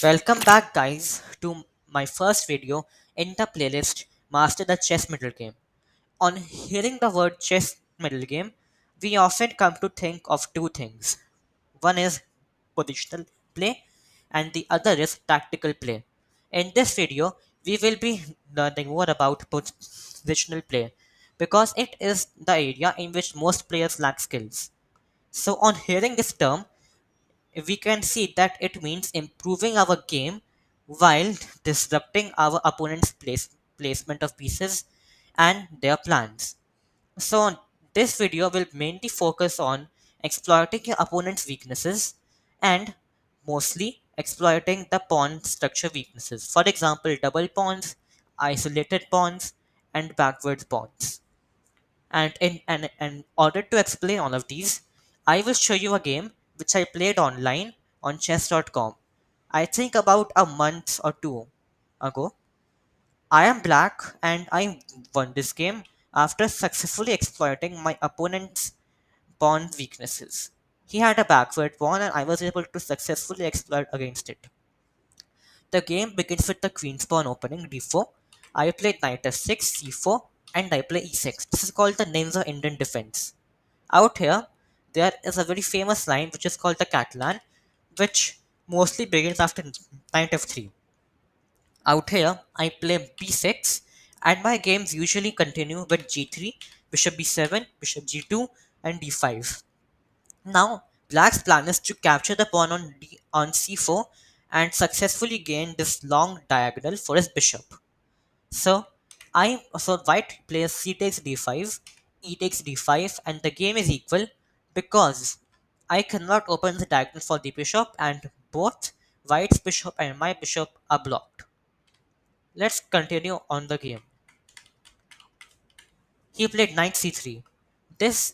Welcome back, guys, to my first video in the playlist Master the Chess Middle Game. On hearing the word chess middle game, we often come to think of two things. One is positional play, and the other is tactical play. In this video, we will be learning more about positional play because it is the area in which most players lack skills. So, on hearing this term, we can see that it means improving our game while disrupting our opponent's placement of pieces and their plans. So, this video will mainly focus on exploiting your opponent's weaknesses and mostly exploiting the pawn structure weaknesses. For example, double pawns, isolated pawns, and backwards pawns. And in order to explain all of these, I will show you a game which I played online on chess.com. I think about a month or two ago. I am black and I won this game after successfully exploiting my opponent's pawn weaknesses. He had a backward pawn and I was able to successfully exploit against it. The game begins with the queen's pawn opening d4. I play knight f6, c4, and I play e6. This is called the Ninja Indian defense. Out here, there is a very famous line which is called the Catalan, which mostly begins after knight f3. Out here, I play b6, and my games usually continue with g3, bishop b7, bishop g2, and d5. Now, Black's plan is to capture the pawn on c4 and successfully gain this long diagonal for his bishop. So White plays c takes d5, e takes d5, and the game is equal because I cannot open the diagonal for the bishop, and both White's bishop and my bishop are blocked. Let's continue on the game. He played knight c3.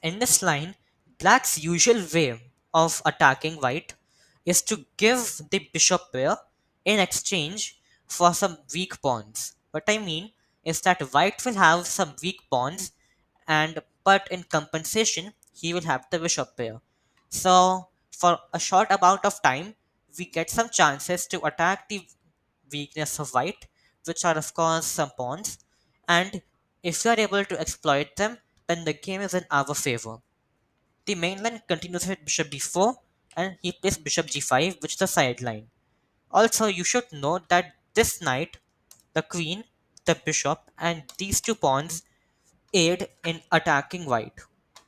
In this line, Black's usual way of attacking White is to give the bishop pair in exchange for some weak pawns. What I mean is that White will have some weak pawns, and but in compensation he will have the bishop pair. So for a short amount of time, we get some chances to attack the weakness of White, which are of course some pawns, and if we are able to exploit them, then the game is in our favor. The main line continues with bishop b4, and he plays bishop g5, which is the sideline. Also, you should note that this knight, the queen, the bishop, and these two pawns aid in attacking white.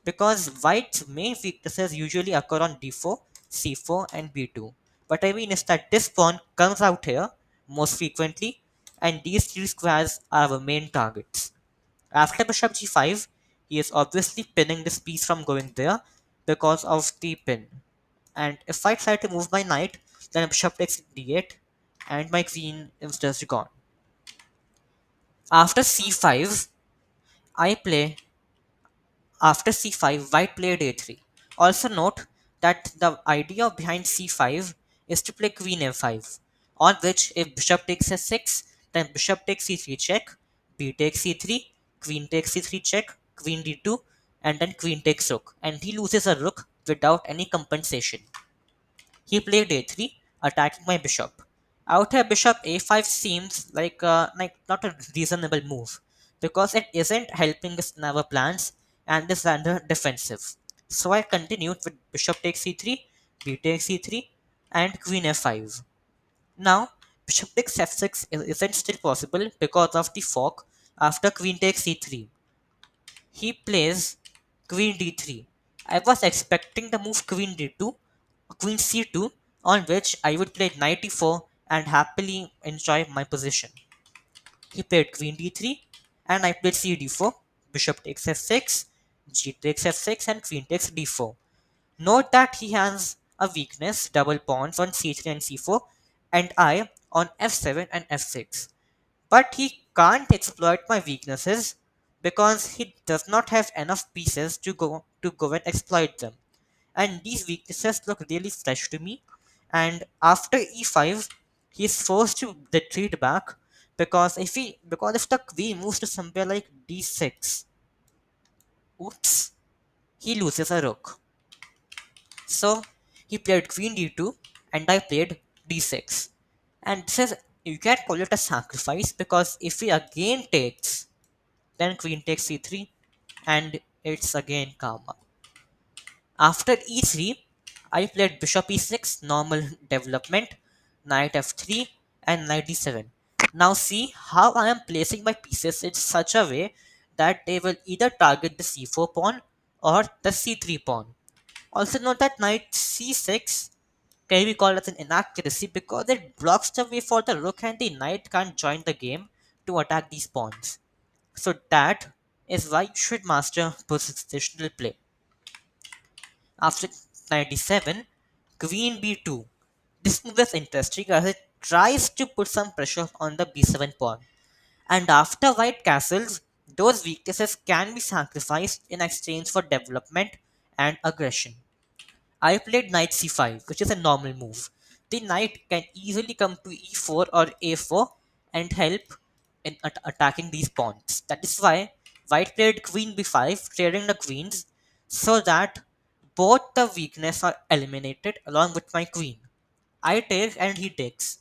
Because white's main weaknesses usually occur on d4, c4, and b2. What I mean is that this pawn comes out here most frequently, and these three squares are our main targets. After bishop g5, he is obviously pinning this piece from going there because of the pin. And if I try to move my knight, then bishop takes d8, and my queen is just gone. After c5, I play After c5, white played a3. Also note that the idea behind c5 is to play queen f5, on which if bishop takes f6, then bishop takes c3 check, b takes c3, queen takes c3 check, queen d2, and then queen takes rook, and he loses a rook without any compensation. He played a3, attacking my bishop. Out here, bishop a5 seems like not a reasonable move because it isn't helping us in our plans and is under defensive. So I continued with bishop takes c3, b takes c3, and queen f5. Now, bishop takes f6 isn't still possible because of the fork after queen takes c3. He plays queen d3. I was expecting the move queen d2, queen c2, on which I would play knight e4 and happily enjoy my position. He played queen d3 and I played c d4, bishop takes f6, g takes f6, and queen takes d4. Note that he has a weakness, double pawns on c3 and c4, and I on f7 and f6. But he can't exploit my weaknesses because he does not have enough pieces to go and exploit them. And these weaknesses look really fresh to me. And after e5, he is forced to retreat back because if the queen moves to somewhere like d6, oops, he loses a rook. So he played queen d2 and I played d6. And this is, you can call it a sacrifice because if he again takes, then queen takes c3, and it's again karma. After e3, I played bishop e6, normal development, knight f3, and knight d7. Now see how I am placing my pieces in such a way that they will either target the c4 pawn or the c3 pawn. Also note that knight c6 can be called as an inaccuracy because it blocks the way for the rook and the knight can't join the game to attack these pawns. So that is why you should master positional play. After 97, queen b2. This move is interesting as it tries to put some pressure on the b7 pawn. And after white castles, those weaknesses can be sacrificed in exchange for development and aggression. I played knight c5, which is a normal move. The knight can easily come to e4 or a4 and help in attacking these pawns. That is why white played queen b5, clearing the queens, so that both the weakness are eliminated along with my queen. I take and he takes.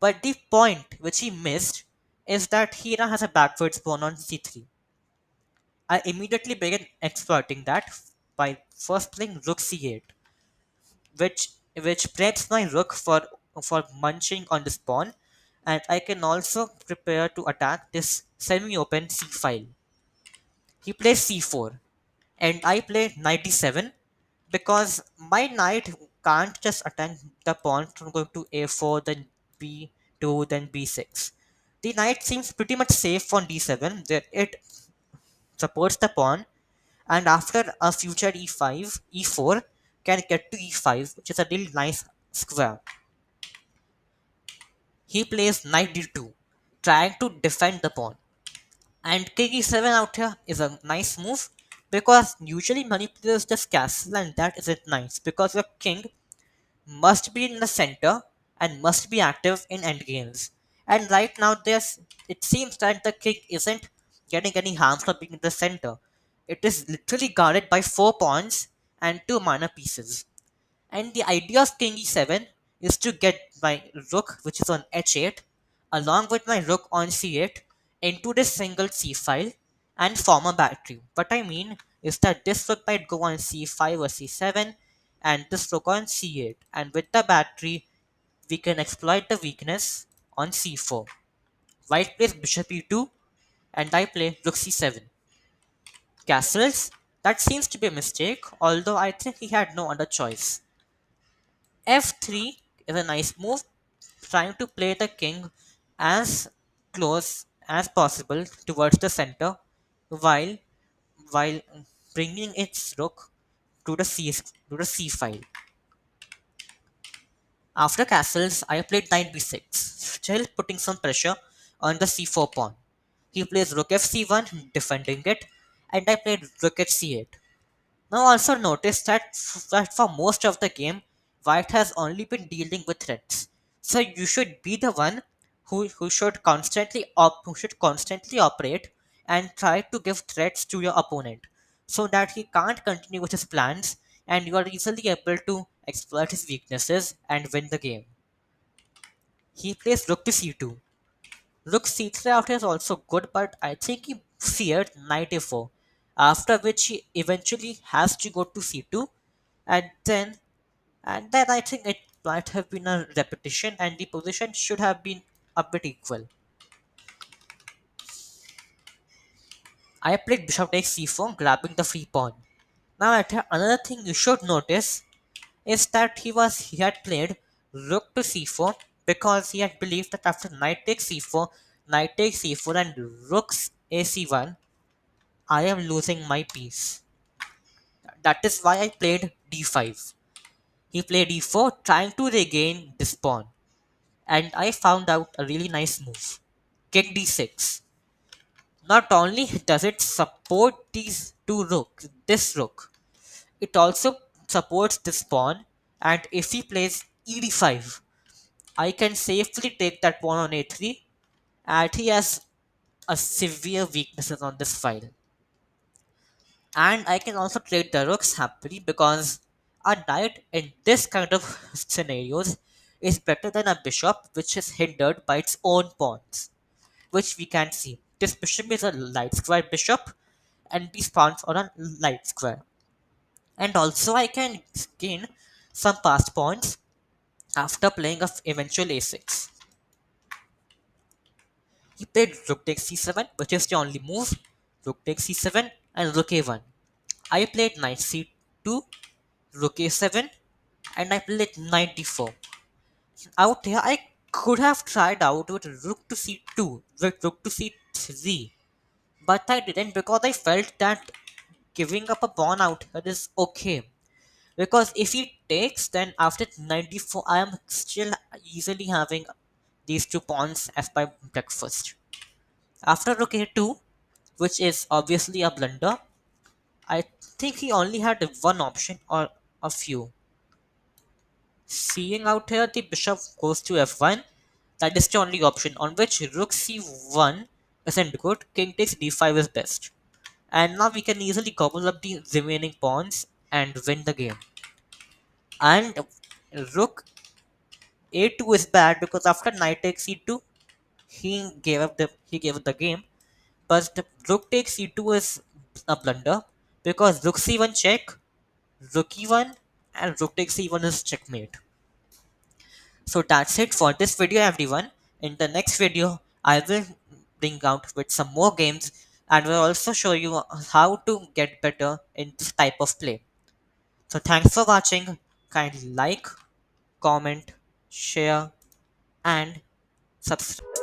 But the point which he missed is that he now has a backwards pawn on c3. I immediately began exploiting that by first playing rook c8, which preps my rook for munching on this pawn, and I can also prepare to attack this semi-open c file. He plays c4, and I play knight d7 because my knight can't just attack the pawn from going to a4, then b2, then b6. The knight seems pretty much safe on d7, where it supports the pawn, and after a future e5, e4 can get to e5, which is a really nice square. He plays knight d2, trying to defend the pawn. And king e7 out here is a nice move because usually money players just castle, and that isn't nice because your king must be in the center and must be active in endgames. And right now, it seems that the king isn't getting any harm from being in the center. It is literally guarded by four pawns and two minor pieces. And the idea of king e7 is to get my rook, which is on h8, along with my rook on c8, into this single c file and form a battery. What I mean is that this rook might go on c5 or c7, and this rook on c8. And with the battery, we can exploit the weakness on c4. White plays bishop e2, and I play rook c7. Castles? That seems to be a mistake, although I think he had no other choice. F3 is a nice move, trying to play the king as close as possible towards the center while while bringing its rook to the c file. After castles, I played knight b6, still putting some pressure on the c4 pawn. He plays rook f c1, defending it, and I played rook h c8. Now also notice that for most of the game, White has only been dealing with threats. So you should be the one who should constantly operate and try to give threats to your opponent so that he can't continue with his plans and you are easily able to exploit his weaknesses and win the game. He plays rook to c2. Rook c3 out is also good, but I think he feared knight a4, after which he eventually has to go to c2, and then I think it might have been a repetition, and the position should have been a bit equal. I played bishop takes c4, grabbing the free pawn. Now, another thing you should notice is that he had played rook to c4 because he had believed that after knight takes c4, and rook's ac1, I am losing my piece. That is why I played d5. He played e4, trying to regain this pawn, and I found out a really nice move. King d6. Not only does it support these two rooks, this rook, it also supports this pawn, and if he plays e d5, I can safely take that pawn on a3, and he has a severe weaknesses on this file. And I can also trade the rooks happily because a knight in this kind of scenarios is better than a bishop which is hindered by its own pawns, which we can see. This bishop is a light square bishop, and these pawns are a light square. And also, I can gain some passed pawns after playing a eventual a6. He played rook takes c7, which is the only move. Rook takes c7 and rook a1. I played knight c2, rook a7, and I played knight d4. Out here, I could have tried out with rook to c2, with rook to c3, but I didn't because I felt that giving up a pawn out here is okay. Because if he takes, then after knight d4, I am still easily having these two pawns as my breakfast. After rook a2, which is obviously a blunder, I think he only had one option or a few. Seeing out here the bishop goes to f1, that is the only option on which rook c1 isn't good, king takes d5 is best. And now we can easily gobble up the remaining pawns and win the game. And rook a2 is bad because after knight takes c2, he gave up the game. But the rook takes c2 is a blunder because rook c1 check, rook e1, and rook takes c1 is checkmate. So that's it for this video, everyone. In the next video, I will bring out with some more games and will also show you how to get better in this type of play. So thanks for watching. Kindly like, comment, share, and subscribe.